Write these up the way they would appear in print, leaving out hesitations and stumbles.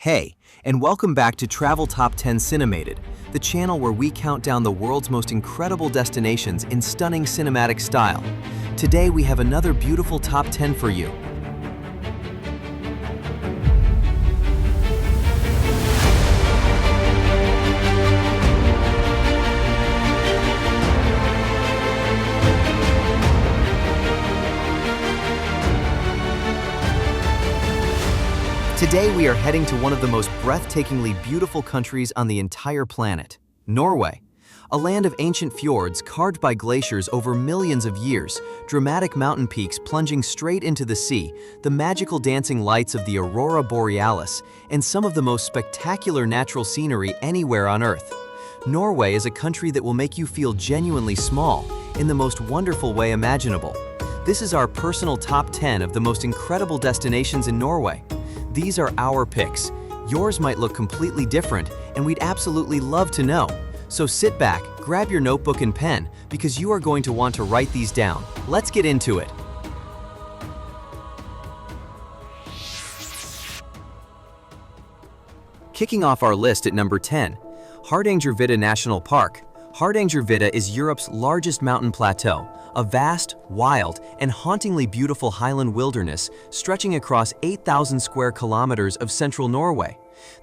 Hey, and welcome back to Travel Top 10 Cinemated, the channel where we count down the world's most incredible destinations in stunning cinematic style. Today we have another beautiful top 10 for you. Today we are heading to one of the most breathtakingly beautiful countries on the entire planet, Norway. A land of ancient fjords carved by glaciers over millions of years, dramatic mountain peaks plunging straight into the sea, the magical dancing lights of the Aurora Borealis, and some of the most spectacular natural scenery anywhere on Earth. Norway is a country that will make you feel genuinely small in the most wonderful way imaginable. This is our personal top 10 of the most incredible destinations in Norway. These are our picks. Yours might look completely different, and we'd absolutely love to know. So sit back, grab your notebook and pen, because you are going to want to write these down. Let's get into it. Kicking off our list at number 10, Hardangervidda National Park. Hardangervidda is Europe's largest mountain plateau, a vast, wild, and hauntingly beautiful highland wilderness stretching across 8,000 square kilometers of central Norway.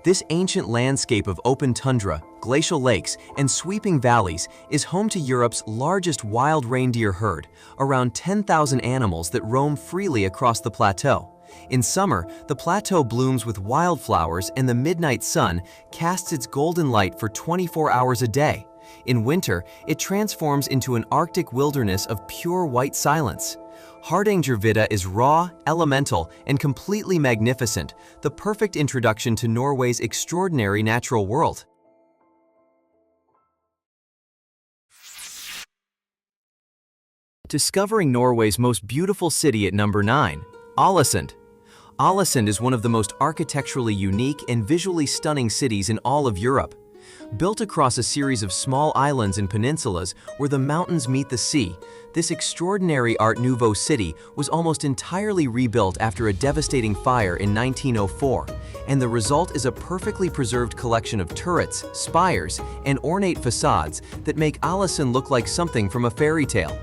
This ancient landscape of open tundra, glacial lakes, and sweeping valleys is home to Europe's largest wild reindeer herd, around 10,000 animals that roam freely across the plateau. In summer, the plateau blooms with wildflowers and the midnight sun casts its golden light for 24 hours a day. In winter, it transforms into an Arctic wilderness of pure white silence. Hardangervidda is raw, elemental, and completely magnificent, the perfect introduction to Norway's extraordinary natural world. Discovering Norway's most beautiful city at number 9, Ålesund. Ålesund is one of the most architecturally unique and visually stunning cities in all of Europe. Built across a series of small islands and peninsulas where the mountains meet the sea, this extraordinary Art Nouveau city was almost entirely rebuilt after a devastating fire in 1904, and the result is a perfectly preserved collection of turrets, spires, and ornate facades that make Ålesund look like something from a fairy tale.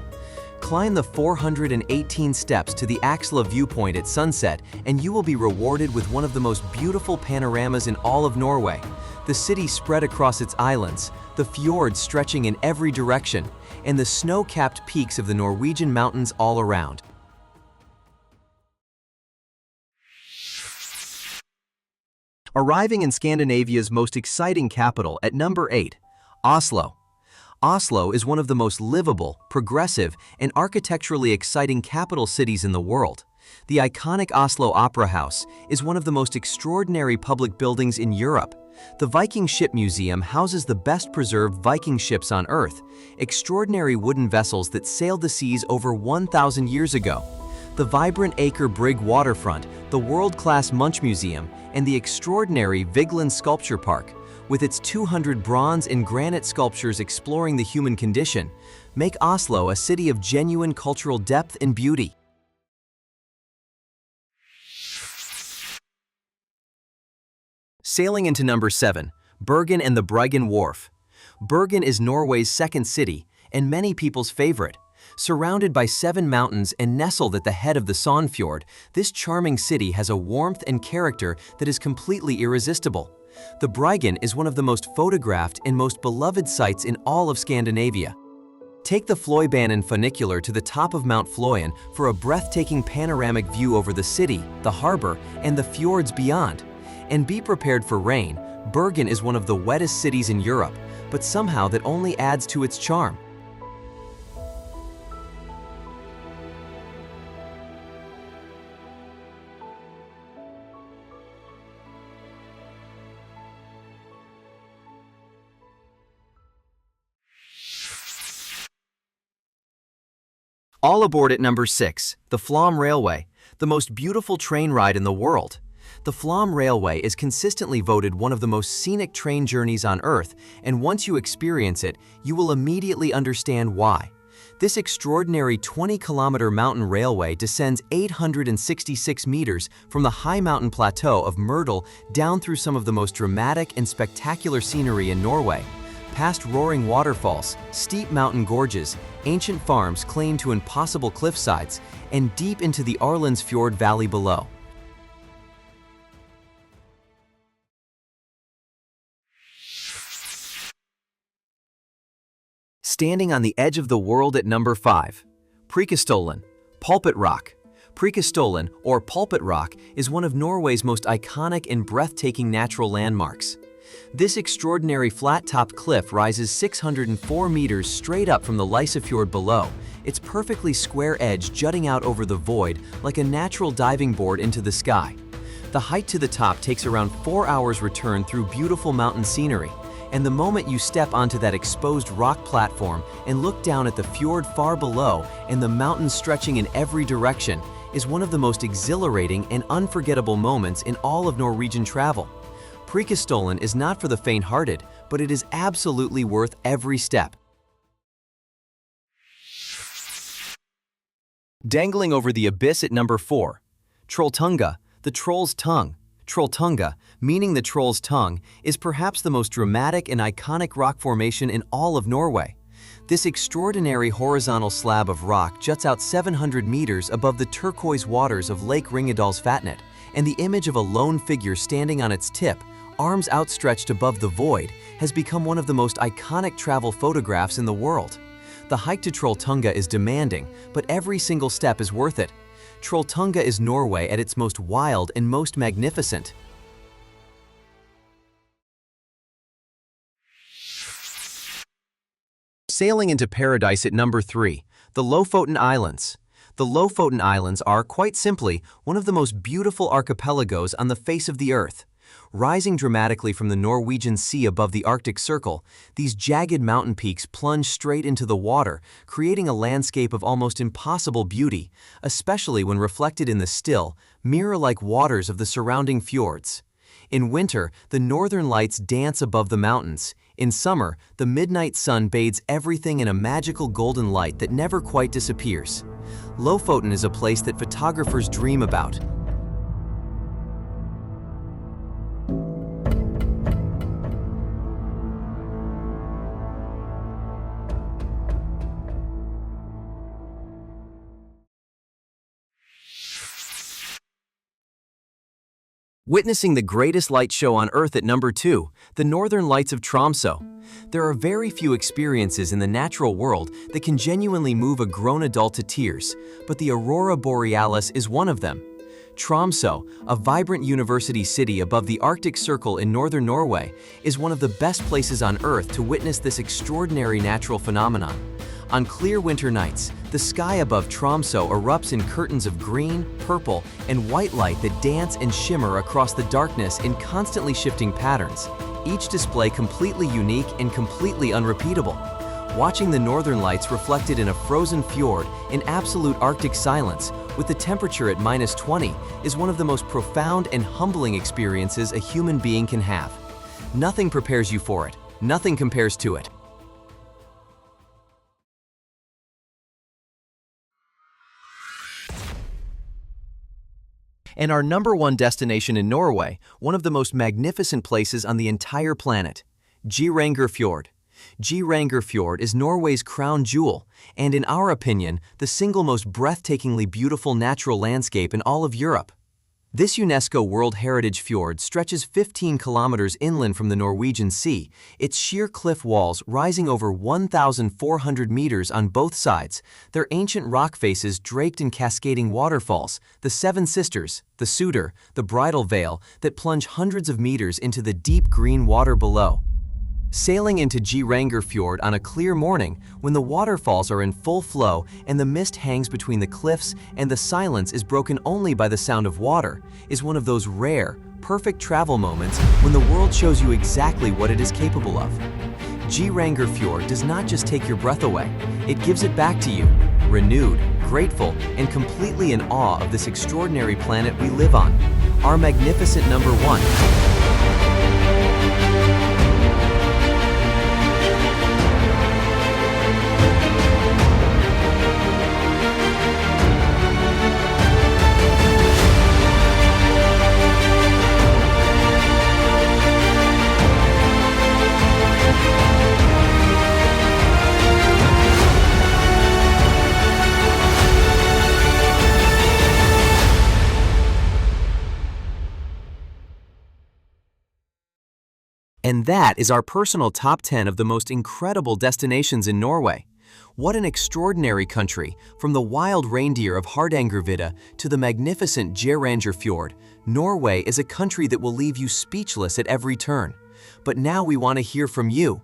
Climb the 418 steps to the Axla viewpoint at sunset, and you will be rewarded with one of the most beautiful panoramas in all of Norway. The city spread across its islands, the fjords stretching in every direction, and the snow-capped peaks of the Norwegian mountains all around. Arriving in Scandinavia's most exciting capital at number 8, Oslo. Oslo is one of the most livable, progressive, and architecturally exciting capital cities in the world. The iconic Oslo Opera House is one of the most extraordinary public buildings in Europe. The Viking Ship Museum houses the best-preserved Viking ships on Earth, extraordinary wooden vessels that sailed the seas over 1,000 years ago. The vibrant Aker Brygge waterfront, the world-class Munch Museum, and the extraordinary Vigeland Sculpture Park, with its 200 bronze and granite sculptures exploring the human condition, make Oslo a city of genuine cultural depth and beauty. Sailing into number 7, Bergen and the Bryggen Wharf. Bergen is Norway's second city, and many people's favorite. Surrounded by 7 mountains and nestled at the head of the Sandfjord, this charming city has a warmth and character that is completely irresistible. The Bryggen is one of the most photographed and most beloved sites in all of Scandinavia. Take the Fløibanen funicular to the top of Mount Fløyen for a breathtaking panoramic view over the city, the harbor, and the fjords beyond. And be prepared for rain. Bergen is one of the wettest cities in Europe, but somehow that only adds to its charm. All aboard at number 6, the Flam Railway, the most beautiful train ride in the world. The Flam Railway is consistently voted one of the most scenic train journeys on Earth, and once you experience it, you will immediately understand why. This extraordinary 20-kilometer mountain railway descends 866 meters from the high mountain plateau of Myrdal down through some of the most dramatic and spectacular scenery in Norway, past roaring waterfalls, steep mountain gorges, ancient farms claimed to impossible cliffsides, and deep into the Fjord valley below. Standing on the edge of the world at number 5. Preikestolen, Pulpit Rock. Preikestolen, or Pulpit Rock, is one of Norway's most iconic and breathtaking natural landmarks. This extraordinary flat-topped cliff rises 604 meters straight up from the Fjord below, its perfectly square edge jutting out over the void like a natural diving board into the sky. The hike to the top takes around 4 hours return through beautiful mountain scenery, and the moment you step onto that exposed rock platform and look down at the fjord far below and the mountains stretching in every direction is one of the most exhilarating and unforgettable moments in all of Norwegian travel. Preikestolen is not for the faint-hearted, but it is absolutely worth every step. Dangling over the abyss at number 4. Trolltunga, the Troll's Tongue. Trolltunga, meaning the Troll's Tongue, is perhaps the most dramatic and iconic rock formation in all of Norway. This extraordinary horizontal slab of rock juts out 700 meters above the turquoise waters of Lake Ringedalsvatnet, and the image of a lone figure standing on its tip, arms outstretched above the void, has become one of the most iconic travel photographs in the world. The hike to Trolltunga is demanding, but every single step is worth it. Trolltunga is Norway at its most wild and most magnificent. Sailing into paradise at number 3, the Lofoten Islands. The Lofoten Islands are, quite simply, one of the most beautiful archipelagos on the face of the earth. Rising dramatically from the Norwegian Sea above the Arctic Circle, these jagged mountain peaks plunge straight into the water, creating a landscape of almost impossible beauty, especially when reflected in the still, mirror-like waters of the surrounding fjords. In winter, the northern lights dance above the mountains. In summer, the midnight sun bathes everything in a magical golden light that never quite disappears. Lofoten is a place that photographers dream about. Witnessing the greatest light show on Earth at number 2, the Northern Lights of Tromsø. There are very few experiences in the natural world that can genuinely move a grown adult to tears, but the Aurora Borealis is one of them. Tromsø, a vibrant university city above the Arctic Circle in northern Norway, is one of the best places on Earth to witness this extraordinary natural phenomenon. On clear winter nights, the sky above Tromsø erupts in curtains of green, purple, and white light that dance and shimmer across the darkness in constantly shifting patterns, each display completely unique and completely unrepeatable. Watching the northern lights reflected in a frozen fjord in absolute Arctic silence, with the temperature at -20, is one of the most profound and humbling experiences a human being can have. Nothing prepares you for it. Nothing compares to it. And our number 1 destination in Norway, one of the most magnificent places on the entire planet, Geiranger Fjord. Geiranger Fjord is Norway's crown jewel, and in our opinion, the single most breathtakingly beautiful natural landscape in all of Europe. This UNESCO World Heritage Fjord stretches 15 kilometers inland from the Norwegian Sea, its sheer cliff walls rising over 1,400 meters on both sides, their ancient rock faces draped in cascading waterfalls, the Seven Sisters, the Suder, the Bridal Veil, that plunge hundreds of meters into the deep green water below. Sailing into Geiranger Fjord on a clear morning, when the waterfalls are in full flow and the mist hangs between the cliffs and the silence is broken only by the sound of water, is one of those rare, perfect travel moments when the world shows you exactly what it is capable of. Geiranger Fjord does not just take your breath away, it gives it back to you, renewed, grateful, and completely in awe of this extraordinary planet we live on. Our magnificent number 1. And that is our personal top 10 of the most incredible destinations in Norway. What an extraordinary country, from the wild reindeer of Hardangervidda to the magnificent Geiranger Fjord. Norway is a country that will leave you speechless at every turn. But now we want to hear from you.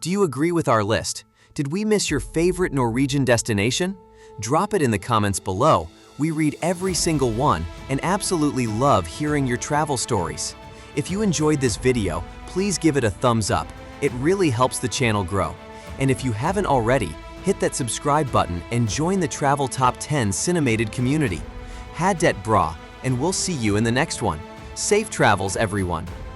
Do you agree with our list? Did we miss your favorite Norwegian destination? Drop it in the comments below. We read every single one and absolutely love hearing your travel stories. If you enjoyed this video, please give it a thumbs up. It really helps the channel grow. And if you haven't already, hit that subscribe button and join the Travel Top 10 Cinemated community. Had det bra, and we'll see you in the next one. Safe travels, everyone.